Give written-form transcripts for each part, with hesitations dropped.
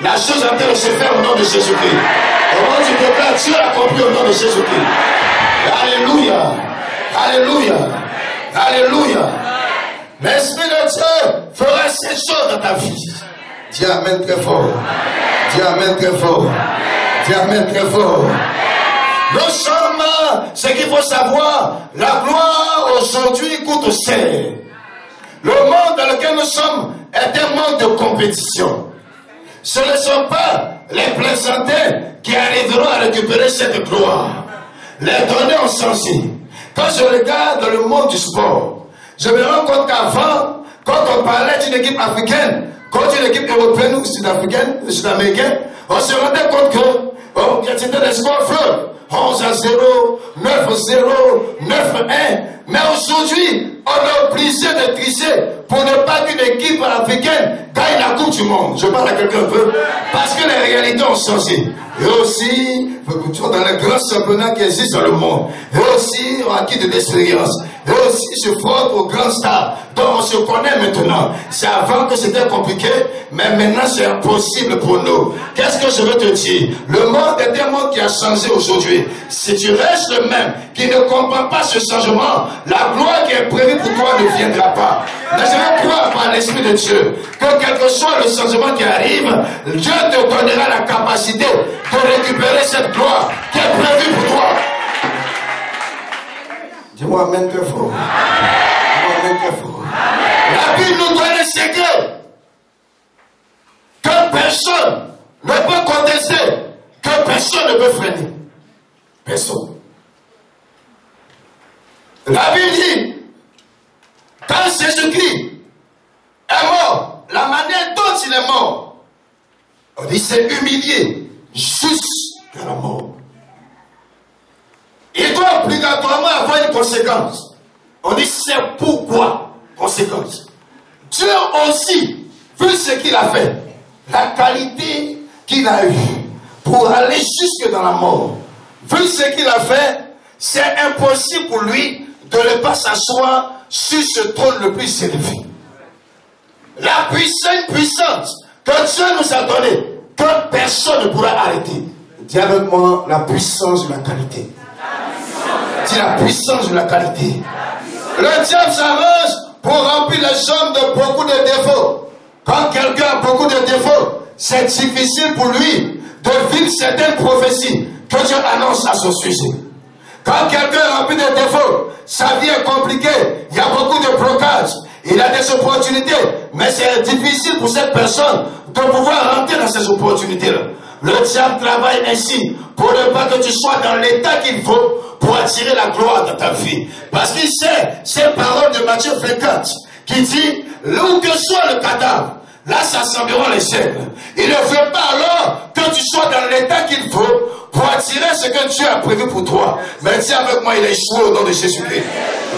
La chose en train de se faire au nom de Jésus-Christ. Comment tu déclares, tu as accompli au nom de Jésus-Christ. Alléluia. Alléluia. Alléluia. L'Esprit de Dieu fera ces choses dans ta vie. Dis Amen très fort. Dis Amen très fort. Dis Amen très fort. Nous sommes, ce qu'il faut savoir, la gloire aujourd'hui coûte cher. Le monde dans lequel nous sommes est un monde de compétition. Ce ne sont pas les plaisantins qui arriveront à récupérer cette gloire. Les données ont changé. Quand je regarde le monde du sport, je me rends compte qu'avant, quand on parlait d'une équipe africaine, quand une équipe européenne ou sud-africaine, sud-américaine, on se rendait compte que c'était des scores fleuves. 11-0, 9-0, 9-1. Mais aujourd'hui, on est obligé de tricher pour ne pas qu'une équipe africaine gagne la Coupe du Monde. Je parle à quelqu'un un peu. Parce que les réalités ont changé. Et aussi, dans les grands championnats qui existent dans le monde, et aussi, on acquis de l'expérience. Et aussi, se frottent aux grands stars dont on se connaît maintenant. C'est avant que c'était compliqué, mais maintenant c'est impossible pour nous. Qu'est-ce que je veux te dire? Le monde est un monde qui a changé aujourd'hui. Si tu restes le même, qui ne comprend pas ce changement, la gloire qui est prévue pour toi ne viendra pas. Mais je vais croire par l'Esprit de Dieu que quel que soit le changement qui arrive, Dieu te donnera la capacité de récupérer cette gloire qui est prévue pour toi. Dis-moi Amen très fort. Dis-moi Amen très fort. La Bible nous donne le secret que personne ne peut contester, que personne ne peut freiner. Personne. La Bible dit, quand Jésus-Christ est mort, la manière dont il est mort, on dit c'est humilié jusqu'à la mort. Il doit obligatoirement avoir une conséquence. On dit c'est pourquoi conséquence. Dieu aussi, vu ce qu'il a fait, la qualité qu'il a eue pour aller jusque dans la mort, vu ce qu'il a fait, c'est impossible pour lui de ne pas s'asseoir sur ce trône le plus élevé. La puissance que Dieu nous a donnée, que personne ne pourra arrêter. Dis avec moi la puissance de la qualité. Dis la puissance de la qualité. Le diable s'arrange pour remplir les hommes de beaucoup de défauts. Quand quelqu'un a beaucoup de défauts, c'est difficile pour lui de vivre certaines prophéties que Dieu annonce à son sujet. Quand quelqu'un est rempli de défauts, sa vie est compliquée, il y a beaucoup de blocages, il a des opportunités, mais c'est difficile pour cette personne de pouvoir rentrer dans ces opportunités-là. Le diable travaille ainsi pour ne pas que tu sois dans l'état qu'il faut pour attirer la gloire dans ta vie. Parce qu'il sait ces paroles de Matthieu 24 qui dit, où que soit le cadavre, là s'assembleront les siècles. Il ne veut pas alors que tu sois dans l'état qu'il faut pour attirer ce que Dieu a prévu pour toi. Mais dis avec moi, il est échoué au nom de Jésus-Christ.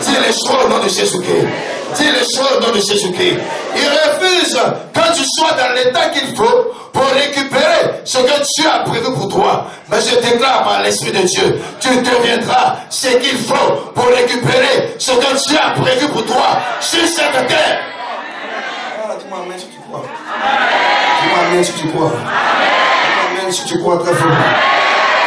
Dis il est échoué au nom de Jésus-Christ. Dis il est échoué au nom de Jésus-Christ. Il refuse que tu sois dans l'état qu'il faut pour récupérer ce que Dieu a prévu pour toi. Mais je déclare par l'Esprit de Dieu, tu deviendras ce qu'il faut pour récupérer ce que Dieu a prévu pour toi sur cette terre. Dis-moi amen si tu crois. Dis-moi amen si tu crois. Dis-moi amen si tu crois très fort.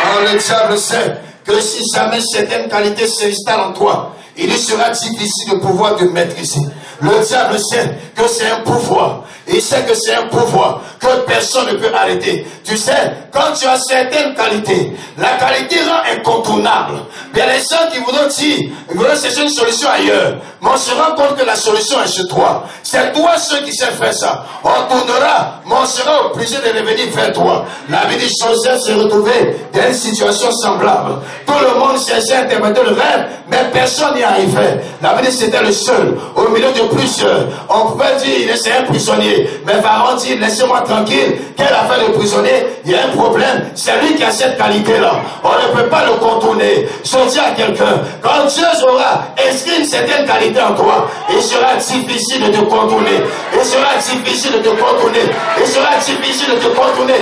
Alors le diable sait que si jamais certaines qualités s'installent en toi, il sera difficile de pouvoir te maîtriser. Le diable sait que c'est un pouvoir. Il sait que c'est un pouvoir que personne ne peut arrêter. Tu sais, quand tu as certaines qualités, la qualité rend incontournable. Il y a des gens qui voudront dire, ils voudront chercher une solution ailleurs. Mais on se rend compte que la solution est chez toi. C'est toi ceux qui savent faire ça. On tournera, mais on sera obligé de revenir vers toi. La vie de Joseph s'est retrouvée dans une situation semblable. Tout le monde cherchait à interpréter le rêve, mais personne n'y arrivait. La vie c'était le seul, au milieu de plusieurs. On pouvait dire, il est un prisonnier. Mais Pharaon dit, laissez-moi tranquille. Quelle affaire de prisonnier? Il y a un problème. C'est lui qui a cette qualité-là. On ne peut pas le contourner. Je dis à quelqu'un, quand Dieu aura inscrit une certaine qualité en toi, il sera difficile de te contourner. Il sera difficile de te contourner. Il sera difficile de te contourner.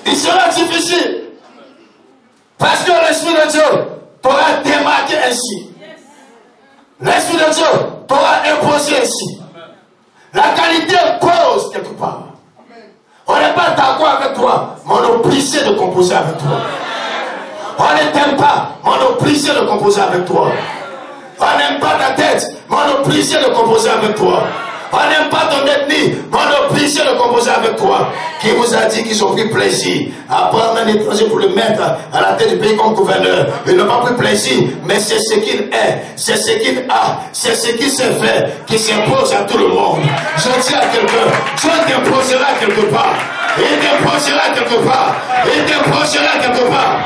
Il sera difficile. Parce que l'Esprit de Dieu t'aura démarqué ainsi. L'Esprit de Dieu t'aura imposé ainsi. La qualité pose obligé de composer avec toi. On ne t'aime pas, mais on est obligé de composer avec toi. On n'aime pas ta tête, mais on est obligé de composer avec toi. On n'aime pas ton ethnie, mais on est obligé de composer avec toi. Qui vous a dit qu'ils ont pris plaisir à prendre un étranger pour le mettre à la tête du pays comme gouverneur? Ils n'ont pas pris plaisir, mais c'est ce qu'il est, c'est ce qu'il a, c'est ce qu'il s'est fait, qui s'impose à tout le monde. Je dis à quelqu'un, Dieu t'imposera quelque part. Il t'imposera quelque part. Il t'imposera quelque part.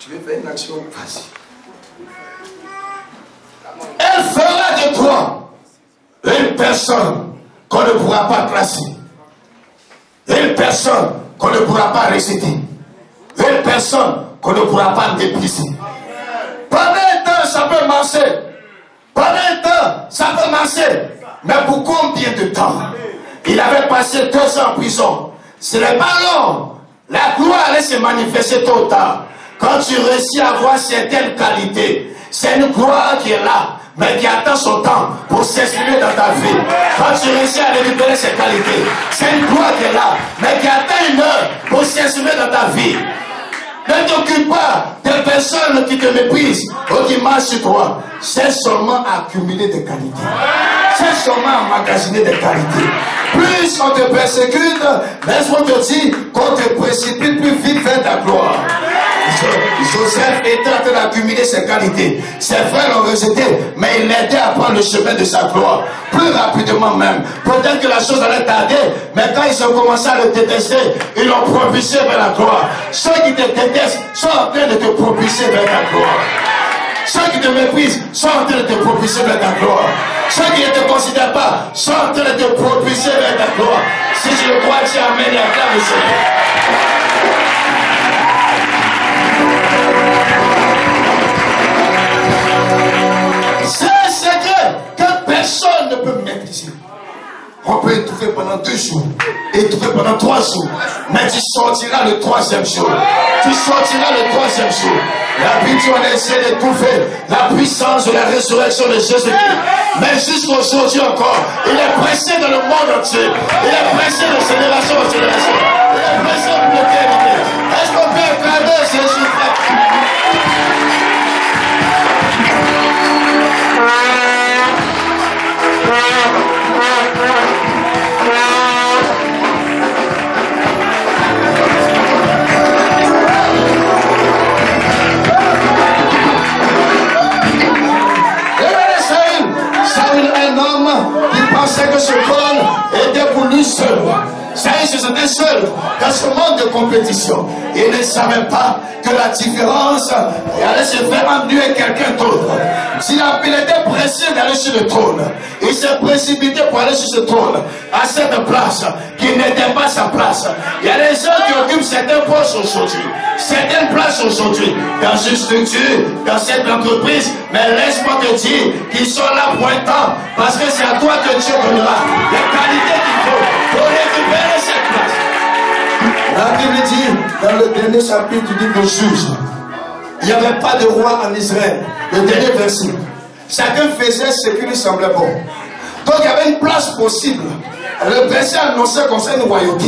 Tu veux faire une action facile. Elle fera de toi une personne qu'on ne pourra pas classer. Une personne qu'on ne pourra pas réciter. Une personne qu'on ne pourra pas mépriser. Pendant un temps, ça peut marcher. Pendant un temps, ça peut marcher. Mais pour combien de temps? Il avait passé 2 ans en prison. Ce n'est pas long. La gloire allait se manifester tôt ou tard. Quand tu réussis à avoir certaines qualités, c'est une gloire qui est là, mais qui attend son temps pour s'exprimer dans ta vie. Quand tu réussis à récupérer ces qualités, c'est une gloire qui est là, mais qui attend une heure pour s'exprimer dans ta vie. Ne t'occupe pas des personnes qui te méprisent ou qui marchent sur toi. C'est seulement accumuler des qualités. C'est seulement emmagasiner des qualités. Plus on te persécute, laisse-moi te dire qu'on te précipite plus vite vers ta gloire. Joseph était en train d'accumuler ses qualités. Ses frères l'ont rejeté, mais il l'aidait à prendre le chemin de sa gloire. Plus rapidement même. Peut-être que la chose allait tarder, mais quand ils ont commencé à le détester, ils l'ont propulsé vers la gloire. Ceux qui te détestent sont en train de te propulser vers ta gloire. Ceux qui te méprisent sont en train de te propulser vers ta gloire. Ceux qui ne te considèrent pas sont en train de te propulser vers ta gloire. Si tu le crois, tu amènes à ta Seigneur. C'est un secret que personne ne peut maîtriser. On peut étouffer pendant 2 jours, étouffer pendant 3 jours, mais tu sortiras le 3e jour. Tu sortiras le 3e jour. La Bible, on essaie d'étouffer la puissance de la résurrection de Jésus-Christ. Mais jusqu'aujourd'hui encore, il est pressé dans le monde entier. Il est pressé de génération en génération. Il est pressé pour l'éternité. Est-ce qu'on peut acclamer Jésus-Christ? Qui pensait que ce col était pour lui seul. Saül se sentait seul dans ce monde de compétition. Il ne savait pas que la différence allait se faire ennuyer quelqu'un d'autre. S'il était pressé d'aller sur le trône, il s'est précipité pour aller sur ce trône, à cette place qui n'était pas sa place. Il y a des gens qui occupent certains postes aujourd'hui, certaines places aujourd'hui, dans une structure, dans cette entreprise, mais laisse-moi te dire qu'ils sont là pour un temps, parce que c'est à toi que Dieu donnera les qualités qu'il faut pour récupérer cette place. La Bible dit, dans le dernier chapitre du livre de Juges, il n'y avait pas de roi en Israël. Le dernier verset. Chacun faisait ce qui lui semblait bon. Donc il y avait une place possible. Le verset annonçait comme ça une royauté.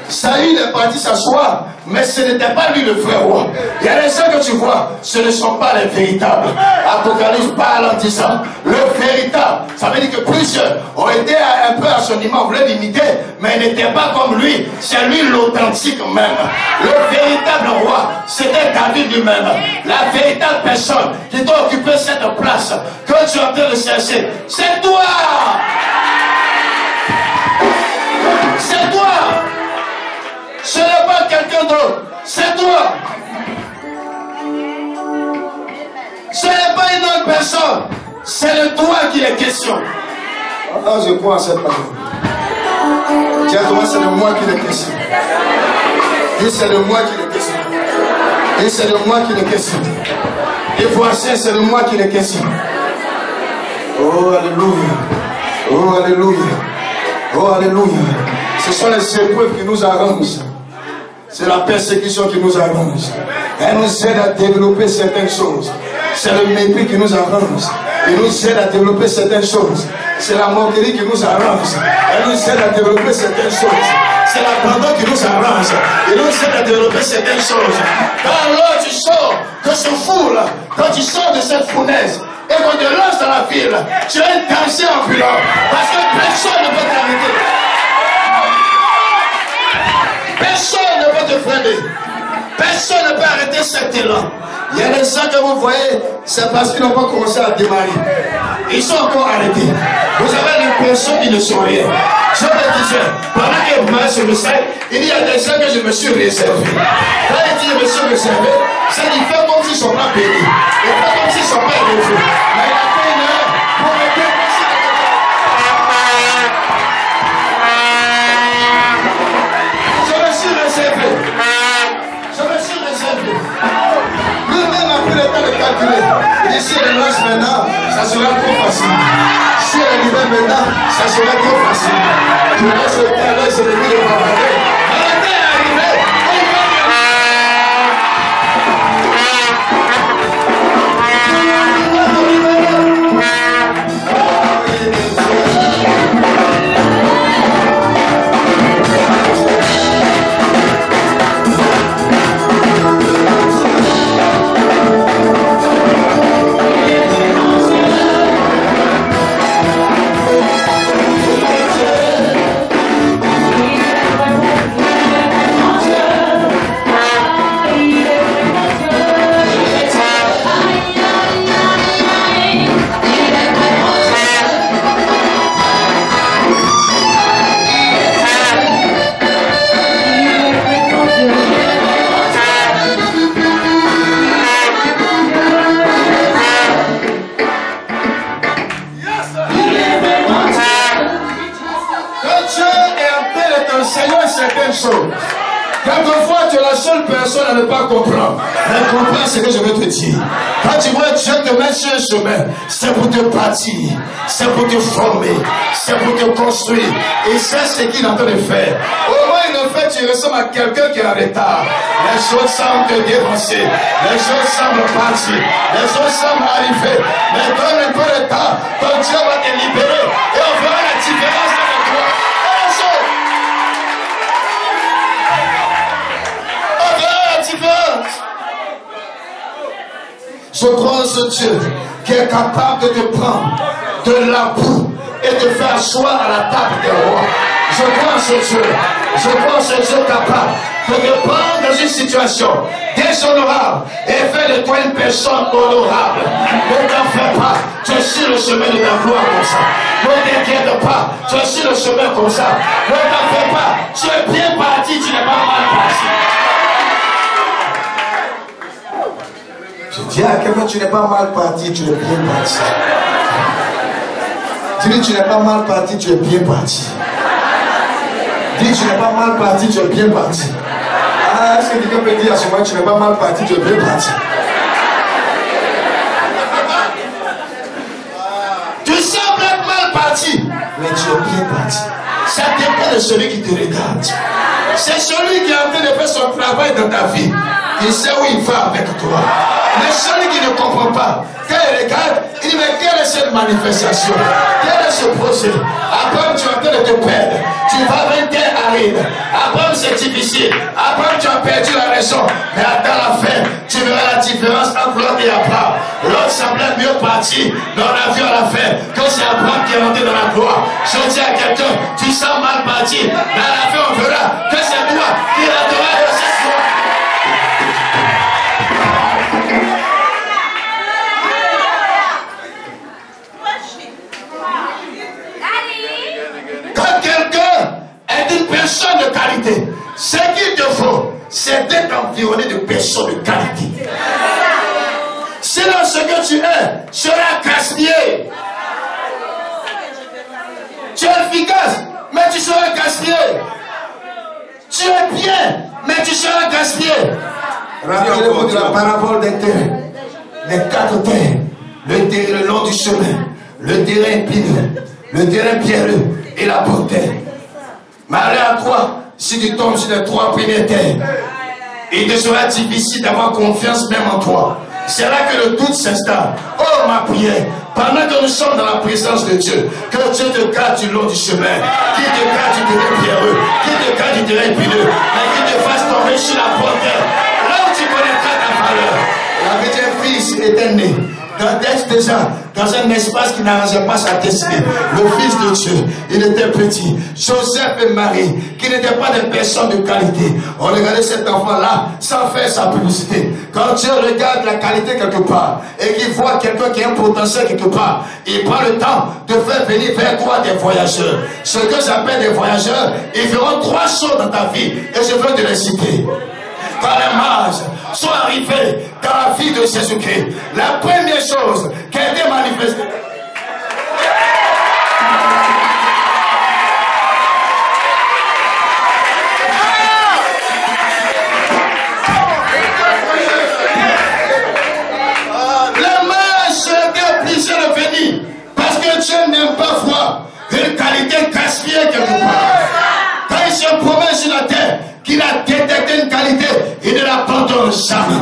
Saül est parti s'asseoir, mais ce n'était pas lui le vrai roi. Il y a des gens que tu vois, ce ne sont pas les véritables. Apocalypse parle en disant, le véritable. Ça veut dire que plusieurs ont été un peu à son image, voulaient l'imiter, mais ils n'étaient pas comme lui. C'est lui l'authentique même. Le véritable roi, c'était David lui-même. La véritable personne qui doit occuper cette place que tu es en train de chercher, c'est toi. C'est toi. Ce n'est pas quelqu'un d'autre, c'est toi. Ce n'est pas une autre personne, c'est de toi qu'il est question. Ah, je crois à cette parole. Dis à toi, c'est de moi qu'il est question. Et c'est de moi qu'il est question. Et c'est de moi qu'il est question. Et voici, c'est de moi qu'il est question. Oh, alléluia. Oh, alléluia. Oh, alléluia. Ce sont les épreuves qui nous arrangent. C'est la persécution qui nous arrange. Elle nous aide à développer certaines choses. C'est le mépris qui nous arrange. Il nous aide à développer certaines choses. C'est la moquerie qui nous arrange. Elle nous aide à développer certaines choses. C'est l'abandon qui nous arrange. Il nous aide à développer certaines choses. Quand alors tu sors de ce foule, quand tu sors de cette fournaise, et qu'on te lance dans la ville, tu as un danger ambulant. Parce que personne ne peut t'arrêter. Personne ne peut te freiner. Personne ne peut arrêter cet élan. Il y a des gens que vous voyez, c'est parce qu'ils n'ont pas commencé à démarrer. Ils sont encore arrêtés. Vous avez l'impression qu'ils ne sont rien. Je me disais, pendant que moi je me sais, il y a des gens que je me suis réservé. Quand il dit je me suis réservé, c'est qu'il fait comme s'ils ne sont pas bénis. Il fait comme s'ils ne sont pas élevés. Mais il a fait une heure pour me dépasser. Je me suis réservé. Je me suis réservé. Lui-même a pris le temps de calculer. Il dit si elle lance maintenant, ça sera trop facile. Si elle libère maintenant, ça sera trop facile. Je laisse le temps, laisse le milieu de bavarder. Mais le temps est arrivé. Quelquefois, tu es la seule personne à ne pas comprendre. Mais comprends ce que je veux te dire. Quand tu vois Dieu te mettre sur un chemin, c'est pour te bâtir, c'est pour te former, c'est pour te construire. Et c'est ce qu'il est en train de faire. Au moins, il le fait, tu ressembles à quelqu'un qui est en retard. Les choses semblent te dévancer. Les choses semblent partir. Les choses semblent arriver. Mais donne un peu de temps, ton Dieu va te libérer. Et on verra la différence avec toi. Je crois en ce Dieu qui est capable de te prendre de la boue et de faire asseoir à la table des rois. Je crois en ce Dieu. Je crois en ce Dieu capable de te prendre dans une situation déshonorable et faire de toi une personne honorable. Ne t'en fais pas. Tu es sur le chemin de ta gloire comme ça. Ne t'inquiète pas. Tu es sur le chemin comme ça. Ne t'en fais pas. Tu es bien parti. Tu n'es pas mal parti. Je dis à quelqu'un, tu n'es pas mal parti, tu es bien parti. Dis, tu n'es pas mal parti, tu es bien parti. Dis, tu n'es pas mal parti, tu es bien parti. Ah, est-ce que quelqu'un peut dire à ce moment, tu n'es pas mal parti, tu es bien parti? Tu sembles être mal parti, mais tu es bien parti. Ça dépend de celui qui te regarde. C'est celui qui est en train de faire son travail dans ta vie. Il sait où il va avec toi. Mais celui qui ne comprend pas, quand il regarde, il dit mais quelle est cette manifestation? Quel est ce projet? Après tu es en train de te perdre. Tu vas vers un terre aride. Après c'est difficile. Après tu as perdu la raison. Mais à la fin, tu verras la différence entre l'autre et Abraham. L'autre semblait mieux parti, mais on a vu à la fin que c'est Abraham qui est rentré dans la gloire. Je dis à quelqu'un, tu sens mal parti, mais à la fin on verra que c'est toi qui rentreras dans cette gloire. Quand quelqu'un est une personne de qualité, ce qu'il te faut, c'est d'être environné de personnes de qualité. Sinon, ce que tu es sera gaspillé. Tu es efficace, mais tu seras gaspillé. Tu es bien, mais tu seras gaspillé. Rappelez-vous de la parabole des terres. Les 4 terres. Le long du chemin. Le terrain épineux. Le terrain pierreux. Et la bonne terre. Malheur à toi si tu tombes sur les 3 premières terres, il te sera difficile d'avoir confiance même en toi. C'est là que le doute s'installe. Oh, ma prière, pendant que nous sommes dans la présence de Dieu, que Dieu te garde du long du chemin, qu'il te garde du terrain pierreux, qu'il te garde du terrain épineux, mais qu'il te fasse tomber sur la bonne terre, là où tu connaîtras ta valeur. La deuxième fils était né déjà dans un espace qui n'arrangeait pas sa destinée. Le Fils de Dieu, il était petit. Joseph et Marie, qui n'étaient pas des personnes de qualité. On regardait cet enfant-là sans faire sa publicité. Quand Dieu regarde la qualité quelque part et qu'il voit quelqu'un qui a un potentiel quelque part, il prend le temps de faire venir vers toi des voyageurs. Ce que j'appelle des voyageurs, ils feront 3 choses dans ta vie et je veux te les citer. Quand les mages sont arrivés dans la vie de Jésus-Christ, la première chose qui a été manifestée, les mages étaient obligés de venir parce que Dieu n'aime pas voir une qualité gaspillée quelque part. Quand il se promène sur la terre, qu'il a détecté une qualité, il ne l'abandonne jamais.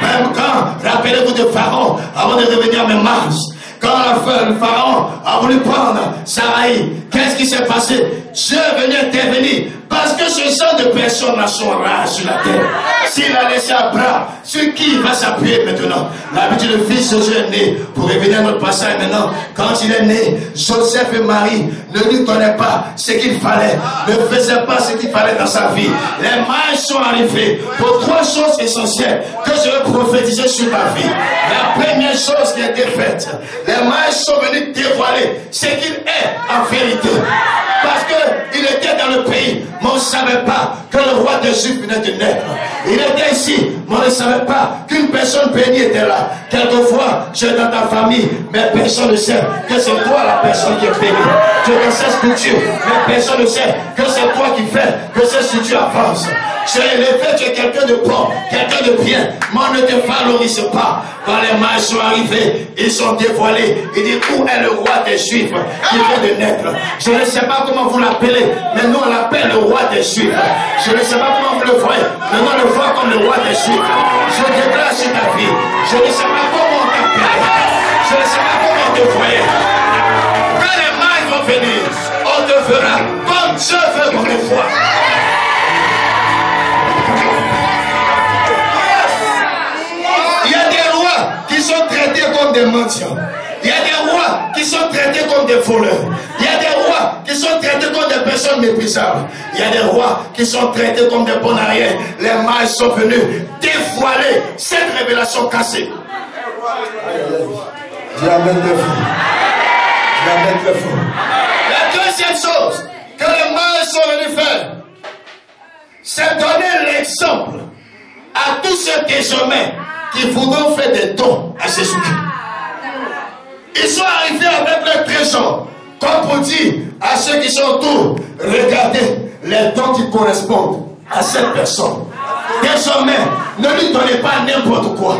Même quand, rappelez-vous de Pharaon, avant de revenir à mes mages, quand le Pharaon a voulu prendre Sarai, qu'est-ce qui s'est passé? Dieu est venu intervenir parce que ce genre de personnes sont rares sur la terre. S'il a laissé Abraham, sur qui il va s'appuyer maintenant? L'habitude de fils de Dieu est né. Pour revenir à notre passage maintenant, quand il est né, Joseph et Marie ne lui donnaient pas ce qu'il fallait, ne faisaient pas ce qu'il fallait dans sa vie. Les mages sont arrivés pour 3 choses essentielles que je veux prophétiser sur ta vie. La première chose qui a été faite, les mages sont venus dévoiler ce qu'il est en vérité. Parce qu'il était dans le pays, mais on ne savait pas que le roi des Juifs venait de naître. Il était ici, mais on ne savait pas qu'une personne bénie était là. Quelquefois, tu es dans ta famille, mais personne ne sait que c'est toi la personne qui est bénie. Tu es dans cette structure, mais personne ne sait que c'est toi qui fais que cette structure avance. Tu es élevé, tu es quelqu'un de bon, quelqu'un de bien, mais on ne te valorise pas. Quand les mages sont arrivés, ils sont dévoilés. Il dit, où est le roi des Juifs qui vient de naître? Je ne sais pas comment vous l'appelez, mais nous on l'appelle le roi des Juifs. Je ne sais pas comment vous le voyez, mais nous on le voit comme le roi des Juifs. Je déclare sur ta vie. Je ne sais pas comment on t'appelle. Je ne sais pas comment on te voyait. Quand les mages vont venir, on te fera comme Dieu veut qu'on te voie. Il y a des rois qui sont traités comme des mendiants. Il y a des rois qui sont traités comme des voleurs. Il y a des rois qui sont traités comme des personnes méprisables. Il y a des rois qui sont traités comme des bons arrières. Les mages sont venus dévoiler cette révélation cassée. Dieu amène le feu. Dieu amène le feu. La deuxième chose que les mages sont venus faire, c'est donner l'exemple à tous ceux désormais qui voudront faire des dons à Jésus-Christ. Ils sont arrivés avec leur trésor, comme pour dire à ceux qui sont autour, regardez les dons qui correspondent à cette personne. Désormais, ne lui donnez pas n'importe quoi.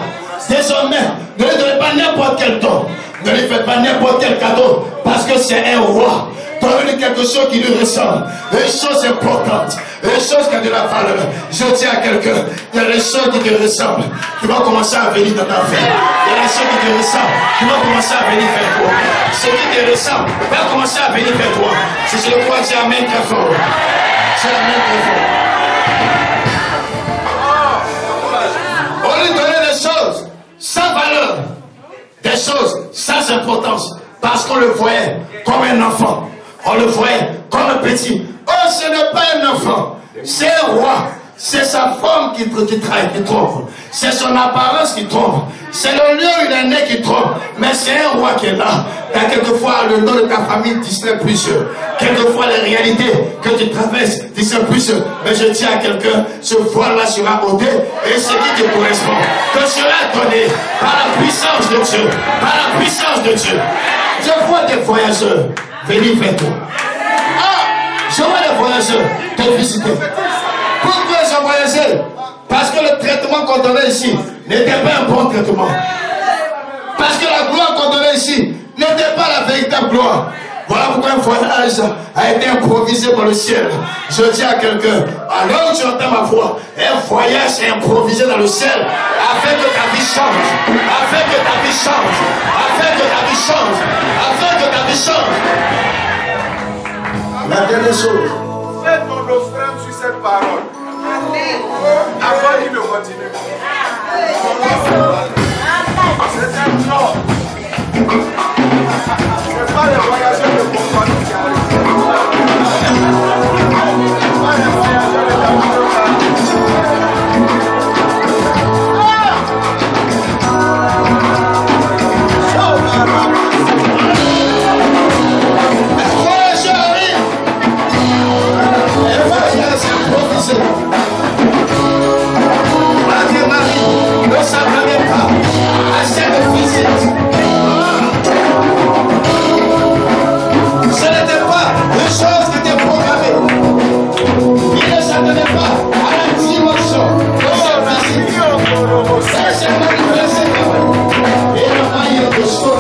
Désormais, ne lui donnez pas n'importe quel don. Ne lui faites pas n'importe quel cadeau, parce que c'est un roi. Donnez-lui quelque chose qui lui ressemble, une chose importante, une chose qui a de la valeur. Je dis à quelqu'un, il y a des choses qui te ressemblent, qui vont commencer à venir dans ta vie. Il y a des choses qui te ressemblent, qui vont commencer à venir vers toi. Ce qui te ressemble va commencer à venir vers toi. Si je le crois, j'ai la main très fort. J'ai la main très fort. On lui donnait des choses sans valeur, des choses sans importance, parce qu'on le voyait comme un enfant. On le voyait comme un petit. Oh, ce n'est pas un enfant. C'est un roi. C'est sa forme qui trompe. C'est son apparence qui trompe. C'est le lieu où il est né qui trompe. Mais c'est un roi qui est là. Car quelquefois, le nom de ta famille distrait plusieurs. Quelquefois, les réalités que tu traverses distraient plusieurs. Mais je dis à quelqu'un, ce voile-là sera ôté et ce qui te correspond te sera donné par la puissance de Dieu. Par la puissance de Dieu. Je vois des voyageurs venir vers toi. Je vois des voyageurs te visiter. Pourquoi ils ont voyagé? Parce que le traitement qu'on donnait ici n'était pas un bon traitement. Parce que la gloire qu'on donnait ici n'était pas la véritable gloire. Voilà pourquoi un voyage a été improvisé par le ciel. Je dis à quelqu'un, alors que tu entends ma voix, un voyage est improvisé dans le ciel afin que ta vie change, afin que ta vie change, afin que ta vie change, afin que ta vie change. La dernière chose. Fais ton offrande sur cette parole. Avant qu'il ne continue. C'est un plan. C'est pas les voyageurs de compagnie qui arrivent. C'est pas les voyageurs de Marie ne s'attendait pas à cette visite. Ce n'était pas une chose qui était programmée. Il ne s'attendait pas à la dimension de cette visite. Ça s'est manifesté. Et la maille de son